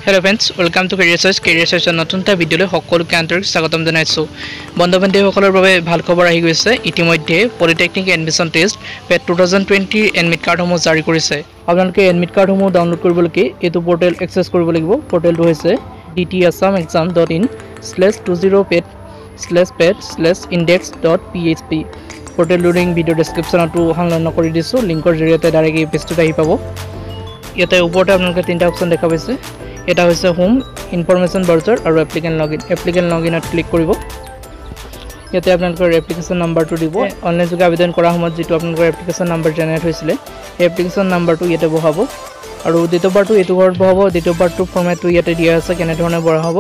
Hello friends, welcome to Career Search নতুন এটা ভিডিঅ'লৈ সকলোকে আন্তৰিক স্বাগতম জনাইছো। বন্ধু-বান্ধৱীসকলৰ বাবে ভাল খবৰ আহি গৈছে। ইতিমধ্যে পলিটেকনিক এডমিশন টেষ্ট পেট 2020 এডমিট কাৰ্ডসমূহ জাৰি কৰিছে। আপোনালোকে এডমিট কাৰ্ডসমূহ ডাউনলোড কৰিবলৈ এইটো পোৰ্টেল এক্সেছ কৰিব লাগিব। পোৰ্টেলটো হৈছে whtsapp.exam.in/20pet/index.php। পোৰ্টেলটোৰ লিংক ভিডিঅ' ডেছক্ৰিপশ্যনতো সংলগ্ন কৰি দিছো। লিংকৰ জৰিয়তে ডাইৰেক্ট এই পেজটোত আহি পাব। ইয়াতে ওপৰতে আপোনালোকে তিনিটা অপচন দেখা পাইছে। এটা হৈছে হোম, ইনফৰমেশ্যন ব্ৰাউজাৰ আৰু এপ্লিকেণ্ট লগইন। এপ্লিকেণ্ট লগইনত ক্লিক কৰিব। ইয়াতে আপোনালোকৰ এপ্লিকেশ্যন নাম্বাৰটো দিব। অনলাইন যোগে আবেদন কৰাৰ সময়ত যিটো আপোনালোকৰ এপ্লিকেশ্যন নাম্বাৰ জেনেৰেট হৈছিলে সেই এপ্লিকেশ্যন নাম্বাৰটো ইয়াতে বহাব আৰু ডেট অফ বাৰটো এইটো ঘৰত বহাব। ডেট অফ বাৰটো ফৰ্মেটটো ইয়াতে দিয়া আছে, কেনেধৰণে বঢ়াব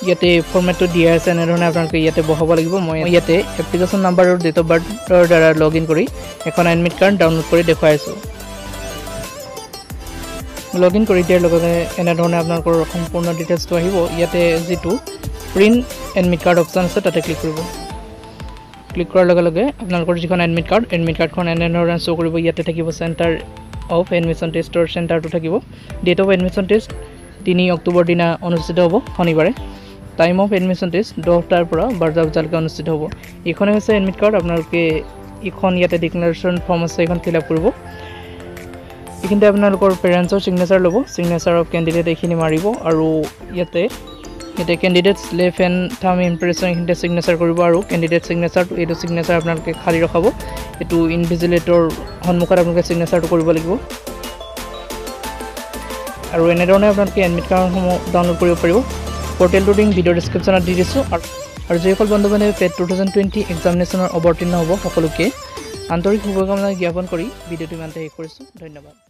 ইয়াতে ফৰ্মেটটো দিয়া আছে, এনেধৰণে আপোনালোকে ইয়াতে বহাব লাগিব। মই ইয়াতে এপ্লিকেশ্যন নাম্বাৰ আৰু ডেট অফ বাৰ্থৰ দ্বাৰা লগ ইন কৰি এখন এডমিট কাৰ্ড ডাউনলোড কৰি দেখুৱাই আছোঁ। লগ ইন কৰি দিয়াৰ লগতে এনেধৰণে আপোনালোকৰ সম্পূৰ্ণ ডিটেইলছটো আহিব। ইয়াতে যিটো প্ৰিণ্ট এডমিট কাৰ্ড অপশ্যন আছে তাতে ক্লিক কৰিব। ক্লিক কৰাৰ লগে লগে আপোনালোকৰ যিখন এডমিট কাৰ্ডখন এনেধৰণে শ্ব' কৰিব। ইয়াতে থাকিব চেণ্টাৰ অফ এডমিশ্যন টেষ্টৰ চেণ্টাৰটো থাকিব। ডেট অফ এডমিশ্যন টেষ্ট 3 অক্টোবৰ দিনা অনুষ্ঠিত হ'ব, শনিবাৰে। টাইম অফ এডমিশ্যন টেষ্ট 10টাৰ পৰা 12টা বজালৈকে অনুষ্ঠিত হ'ব। এইখনে হৈছে এডমিট কাৰ্ড। আপোনালোকে এইখন ইয়াতে ডিক্লেৰেশ্যন ফৰ্ম আছে, এইখন ফিল আপ কৰিব। এইখিনিতে আপোনালোকৰ পেৰেণ্টছৰ ছিগনেচাৰ ল'ব। ছিগনেচাৰ অফ কেণ্ডিডেট এইখিনি মাৰিব আৰু ইয়াতে candidates left hand thumb impression এইখিনিতে ছিগনেচাৰ কৰিব আৰু কেণ্ডিডেট ছিগনেচাৰটো এইটো ছিগনেচাৰ আপোনালোকে খালী ৰখাব। এইটো ইনভিজিলেটৰ সন্মুখত আপোনালোকে ছিগনেচাৰটো কৰিব লাগিব আৰু এনেধৰণে আপোনালোকে এডমিট কাৰ্ডসমূহ ডাউনলোড কৰিব পাৰিব। পৰ্টেলটোৰ লিংক ভিডিঅ' ডেছক্ৰিপশ্যনত দি দিছোঁ। আৰু যিসকল বন্ধু-বান্ধৱে পেট 2020 এক্সামিনেশ্যনৰ অৱতীৰ্ণ হ'ব সকলোকে আন্তৰিক শুভকামনা জ্ঞাপন কৰি ভিডিঅ'টো ইমানতে শেষ কৰিছোঁ। ধন্যবাদ।